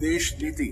देश नीति,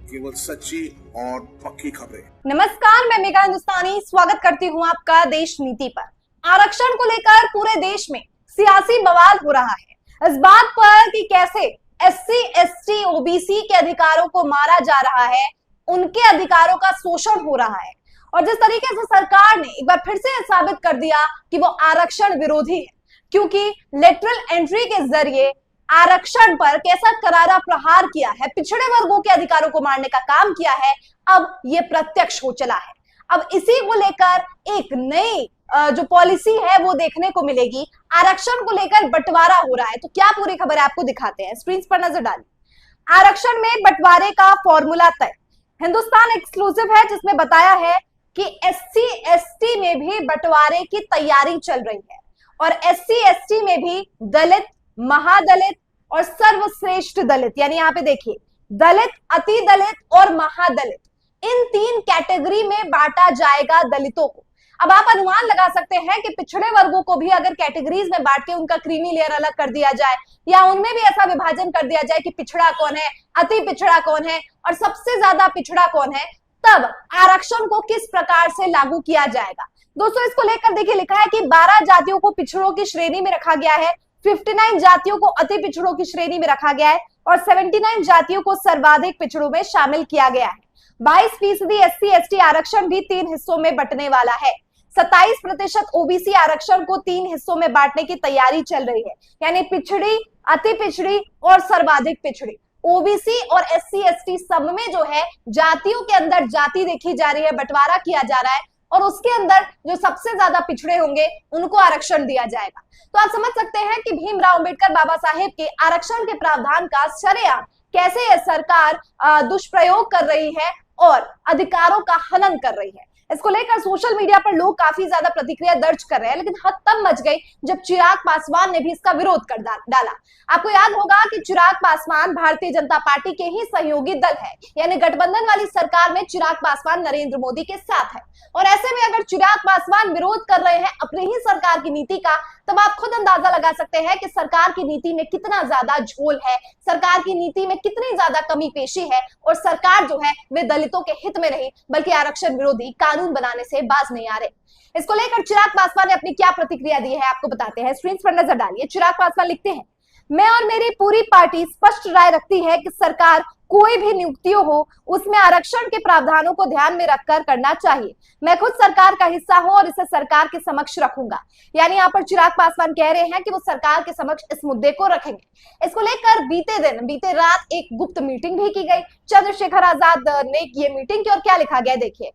केवल सच्ची और पक्की खबरें। नमस्कार, मैं मेघा हिंदुस्तानी स्वागत करती हूँ आपका देश नीति पर। आरक्षण को लेकर पूरे देश में सियासी बवाल हो रहा है इस बात पर कि कैसे एससी, एसटी, ओबीसी के अधिकारों को मारा जा रहा है, उनके अधिकारों का शोषण हो रहा है। और जिस तरीके से सरकार ने एक बार फिर से साबित कर दिया कि वो आरक्षण विरोधी है, क्योंकि लेटरल एंट्री के जरिए आरक्षण पर कैसा करारा प्रहार किया है, पिछड़े वर्गों के अधिकारों को मारने का काम किया है, अब ये प्रत्यक्ष हो चला है। अब इसी को लेकर एक नई जो पॉलिसी है वो देखने को मिलेगी। आरक्षण को लेकर बंटवारा हो रहा है, तो क्या पूरी खबर आपको दिखाते हैं, स्क्रीन पर नजर डालिए। आरक्षण में बंटवारे का फॉर्मूला तय, हिंदुस्तान एक्सक्लूसिव है, जिसमें बताया है कि एससी, एसटी में भी बंटवारे की तैयारी चल रही है और एससी, एसटी में भी दलित, महादलित और सर्वश्रेष्ठ दलित, यानी यहाँ पे देखिए दलित, अति दलित और महादलित, इन तीन कैटेगरी में बांटा जाएगा दलितों को। अब आप अनुमान लगा सकते हैं कि पिछड़े वर्गों को भी अगर कैटेगरीज में बांट के उनका क्रीमी लेयर अलग कर दिया जाए या उनमें भी ऐसा विभाजन कर दिया जाए कि पिछड़ा कौन है, अति पिछड़ा कौन है और सबसे ज्यादा पिछड़ा कौन है, तब आरक्षण को किस प्रकार से लागू किया जाएगा। दोस्तों, इसको लेकर देखिए लिखा है कि 12 जातियों को पिछड़ों की श्रेणी में रखा गया है, 59 जातियों को अति पिछड़ों की श्रेणी में रखा गया है और 79 जातियों को सर्वाधिक पिछड़ों में शामिल किया गया है। 22% एससी, एसटी आरक्षण भी 3 हिस्सों में बंटने वाला है। 27% ओबीसी आरक्षण को 3 हिस्सों में बांटने की तैयारी चल रही है, यानी पिछड़ी, अति पिछड़ी और सर्वाधिक पिछड़ी। ओबीसी और एससी, एसटी सब में जो है जातियों के अंदर जाति देखी जा रही है, बंटवारा किया जा रहा है और उसके अंदर जो सबसे ज्यादा पिछड़े होंगे उनको आरक्षण दिया जाएगा। तो आप समझ सकते हैं कि भीमराव अंबेडकर बाबा साहेब के आरक्षण के प्रावधान का शरेआम कैसे यह सरकार दुष्प्रयोग कर रही है और अधिकारों का हनन कर रही है। इसको लेकर सोशल मीडिया पर लोग काफी ज्यादा प्रतिक्रिया दर्ज कर रहे हैं, लेकिन हद तब मच गई जब चिराग पासवान ने भी इसका विरोध कर डाला। आपको याद होगा कि चिराग पासवान भारतीय जनता पार्टी के ही सहयोगी दल है, यानी गठबंधन वाली सरकार में चिराग पासवान नरेंद्र मोदी के साथ है। और ऐसे में अगर चिराग पासवान विरोध कर रहे हैं अपनी ही सरकार की नीति का, तब आप खुद अंदाजा लगा सकते हैं कि सरकार की नीति में कितना ज्यादा झोल है, सरकार की नीति में कितनी ज्यादा कमी पेशी है और सरकार जो है वे दलितों के हित में नहीं बल्कि आरक्षण विरोधी कानून बनाने से बाज नहीं आ रहे। इसको लेकर चिराग पासवान ने अपनी क्या प्रतिक्रिया दी है आपको बताते हैं, स्क्रीन पर नजर डालिए। चिराग पासवान लिखते हैं, मैं और मेरी पूरी पार्टी स्पष्ट राय रखती है कि सरकार कोई भी नियुक्तियों हो उसमें आरक्षण के प्रावधानों को ध्यान में रखकर करना चाहिए। मैं खुद सरकार का हिस्सा हूं और इसे सरकार के समक्ष रखूंगा। यानी यहाँ पर चिराग पासवान कह रहे हैं कि वो सरकार के समक्ष इस मुद्दे को रखेंगे। इसको लेकर बीते रात एक गुप्त मीटिंग भी की गई। चंद्रशेखर आजाद ने ये मीटिंग की और क्या लिखा गया देखिए।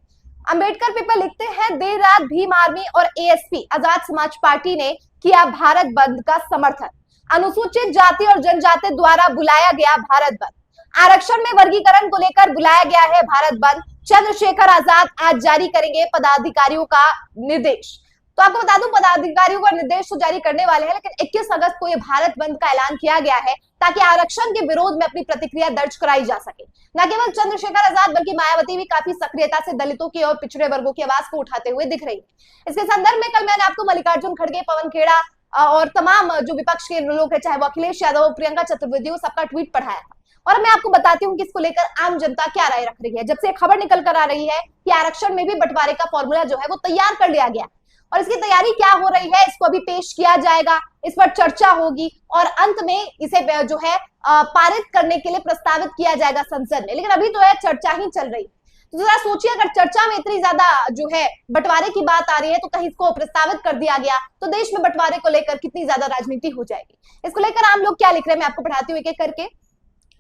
अंबेडकर पेपर लिखते हैं, देर रात भीम आर्मी और एएसपी आजाद समाज पार्टी ने किया भारत बंद का समर्थन। अनुसूचित जाति और जनजाति द्वारा बुलाया गया भारत बंद। आरक्षण में वर्गीकरण को लेकर बुलाया गया है भारत बंद। चंद्रशेखर आजाद आज जारी करेंगे पदाधिकारियों का निर्देश। तो आपको बता दूं, पदाधिकारियों का निर्देश तो जारी करने वाले हैं, लेकिन 21 अगस्त को यह भारत बंद का ऐलान किया गया है ताकि आरक्षण के विरोध में अपनी प्रतिक्रिया दर्ज कराई जा सके। न केवल चंद्रशेखर आजाद बल्कि मायावती भी काफी सक्रियता से दलितों की और पिछड़े वर्गों की आवाज को उठाते हुए दिख रही है। इसके संदर्भ में कल मैंने आपको मल्लिकार्जुन खड़गे, पवन खेड़ा और तमाम जो विपक्ष के लोग हैं, चाहे वो अखिलेश यादव, प्रियंका चतुर्वेदी, वो सबका ट्वीट पढ़ाया था। और मैं आपको बताती हूँ कि इसको लेकर आम जनता क्या राय रख रही है। जब से खबर निकल कर आ रही है कि आरक्षण में भी बंटवारे का फॉर्मूला जो है वो तैयार कर लिया गया और इसकी तैयारी क्या हो रही है, इसको अभी पेश किया जाएगा, इस पर चर्चा होगी और अंत में इसे जो है पारित करने के लिए प्रस्तावित किया जाएगा संसद में। लेकिन अभी तो है चर्चा ही चल रही है। तो जरा सोचिए, अगर चर्चा में इतनी ज्यादा जो है बंटवारे की बात आ रही है तो कहीं इसको प्रस्तावित कर दिया गया तो देश में बंटवारे को लेकर कितनी ज्यादा राजनीति हो जाएगी। इसको लेकर आम लोग क्या लिख रहे हैं मैं आपको पढ़ाती हूँ एक एक करके।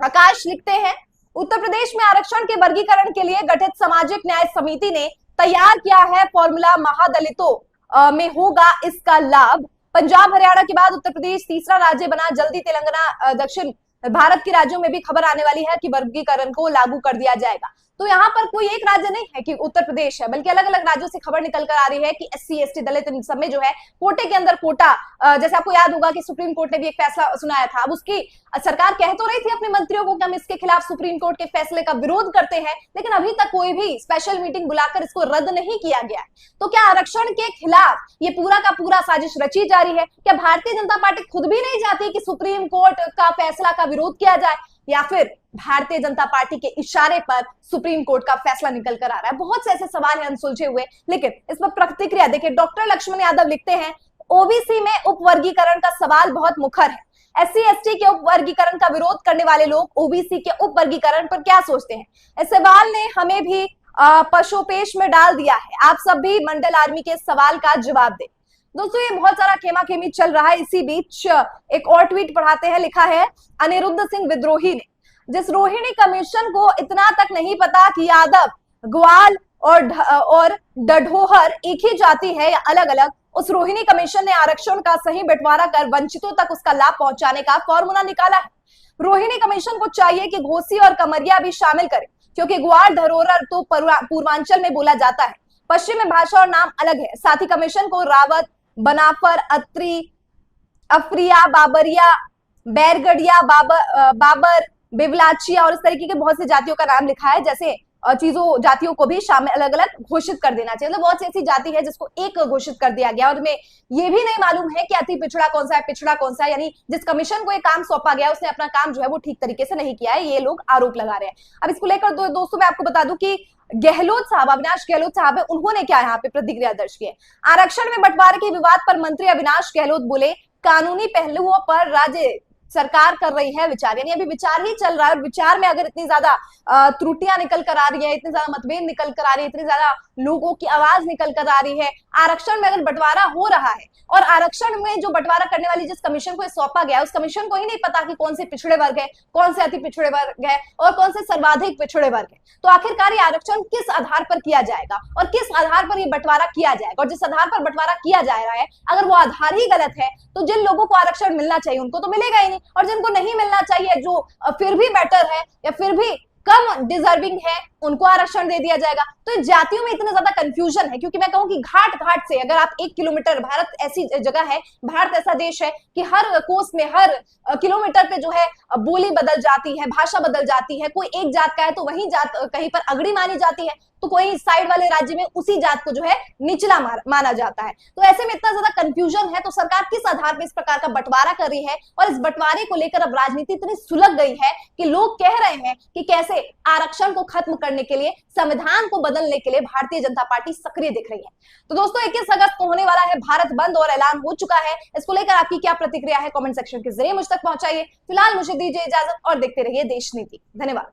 आकाश लिखते हैं, उत्तर प्रदेश में आरक्षण के वर्गीकरण के लिए गठित सामाजिक न्याय समिति ने तैयार किया है फॉर्मूला, महादलितों में होगा इसका लाभ। पंजाब हरियाणा के बाद उत्तर प्रदेश तीसरा राज्य बना। जल्दी तेलंगाना, दक्षिण भारत के राज्यों में भी खबर आने वाली है कि वर्गीकरण को लागू कर दिया जाएगा। तो यहाँ पर कोई एक राज्य नहीं है कि उत्तर प्रदेश है, बल्कि अलग अलग राज्यों से खबर निकल कर आ रही है कि एससी, एसटी, दलित इन सब में जो है कोटे के अंदर कोटा, जैसे आपको याद होगा कि सुप्रीम कोर्ट ने भी एक फैसला सुनाया था। अब उसकी सरकार कह तो रही थी अपने मंत्रियों को कि हम इसके खिलाफ सुप्रीम कोर्ट के फैसले का विरोध करते हैं, लेकिन अभी तक कोई भी स्पेशल मीटिंग बुलाकर इसको रद्द नहीं किया गया। तो क्या आरक्षण के खिलाफ ये पूरा का पूरा साजिश रची जा रही है? क्या भारतीय जनता पार्टी खुद भी नहीं चाहती कि सुप्रीम कोर्ट का फैसला का विरोध किया जाए? या फिर भारतीय जनता पार्टी के इशारे पर सुप्रीम कोर्ट का फैसला निकल कर आ रहा है? बहुत से ऐसे सवाल हैं अनसुलझे हुए, लेकिन इस पर प्रतिक्रिया देखिए। डॉक्टर लक्ष्मण यादव लिखते हैं, ओबीसी में उपवर्गीकरण का सवाल बहुत मुखर है। एससी एसटी के उपवर्गीकरण का विरोध करने वाले लोग ओबीसी के उपवर्गीकरण पर क्या सोचते हैं? इस सवाल ने हमें भी पशोपेश में डाल दिया है। आप सब भी मंडल आर्मी के सवाल का जवाब दें। दोस्तों, ये बहुत सारा खेमा खेमी चल रहा है। इसी बीच एक और ट्वीट पढ़ाते हैं। लिखा है अनिरुद्ध सिंह विद्रोही ने, जिस रोहिणी कमीशन को इतना तक नहीं पता कि यादव, ग्वाल और डढोहर एक ही जाति है या अलग अलग, उस रोहिणी कमीशन ने आरक्षण का सही बंटवारा कर वंचितों तक उसका लाभ पहुंचाने का फॉर्मूला निकाला है। रोहिणी कमीशन को चाहिए कि घोसी और कमरिया भी शामिल करे, क्योंकि ग्वाल धरोहर तो पूर्वांचल में बोला जाता है, पश्चिम में भाषा और नाम अलग है। साथ ही कमीशन को रावत, बनाफर, अत्री, अफरिया, बाबरिया, बैरगढ़िया, बाबर, बिवलाचिया और इस तरीके के बहुत सी जातियों का नाम लिखा है। जैसे जातियों को भी शामिल अलग अलग घोषित कर देना चाहिए। मतलब बहुत सी ऐसी जाति है जिसको एक घोषित कर दिया गया और में ये भी नहीं मालूम है कि अति पिछड़ा कौन सा है, पिछड़ा कौन सा है। यानी जिस कमीशन को ये काम सौंपा गया उसने अपना काम जो है वो ठीक तरीके से नहीं किया है, ये लोग आरोप लगा रहे हैं। अब इसको लेकर दोस्तों मैं आपको बता दूं कि गहलोत साहब, अविनाश गहलोत साहब है, उन्होंने क्या यहाँ पे प्रतिक्रिया दर्ज की है। आरक्षण में बंटवारे के विवाद पर मंत्री अविनाश गहलोत बोले, कानूनी पहलुओं पर राज्य सरकार कर रही है विचार। यानी अभी विचार ही चल रहा है और विचार में अगर इतनी ज्यादा त्रुटियां निकल कर आ रही है, इतनी ज्यादा मतभेद निकल कर आ रही है, इतनी ज्यादा लोगों की आवाज निकल कर आ रही है, आरक्षण में अगर बंटवारा हो रहा है और आरक्षण में जो बंटवारा करने वाली जिस कमीशन को सौंपा गया उस कमीशन को ही नहीं पता कि कौन से पिछड़े वर्ग है, कौन से अति पिछड़े वर्ग है और कौन से सर्वाधिक पिछड़े वर्ग है, तो आखिरकार ये आरक्षण किस आधार पर किया जाएगा और किस आधार पर ये बंटवारा किया जाएगा। और जिस आधार पर बंटवारा किया जा रहा है अगर वो आधार ही गलत है तो जिन लोगों को आरक्षण मिलना चाहिए उनको तो मिलेगा ही नहीं, और जिनको नहीं मिलना चाहिए, जो फिर भी बेटर है या फिर भी कम डिजर्विंग है, उनको आरक्षण दे दिया जाएगा। तो जातियों में इतना ज्यादा कंफ्यूजन है, क्योंकि मैं कहूं कि घाट घाट से अगर आप 1 किलोमीटर, भारत ऐसी जगह है, भारत ऐसा देश है कि हर कोस में, हर किलोमीटर पे जो है बोली बदल जाती है, भाषा बदल जाती है। कोई एक जात का है तो वही जात कहीं पर अगड़ी मानी जाती है, तो कोई साइड वाले राज्य में उसी जात को जो है निचला माना जाता है। तो ऐसे में इतना ज्यादा कंफ्यूजन है, तो सरकार किस आधार पर इस प्रकार का बंटवारा कर रही है और इस बंटवारे को लेकर अब राजनीति इतनी सुलग गई है कि लोग कह रहे हैं कि कैसे आरक्षण को खत्म करने के लिए, संविधान को बदलने के लिए भारतीय जनता पार्टी सक्रिय दिख रही है। तो दोस्तों 21 अगस्त को होने वाला है भारत बंद और ऐलान हो चुका है। इसको लेकर आपकी क्या प्रतिक्रिया है, कमेंट सेक्शन के जरिए मुझ तक पहुंचाइए। फिलहाल मुझे दीजिए इजाजत और देखते रहिए देश नीति। धन्यवाद।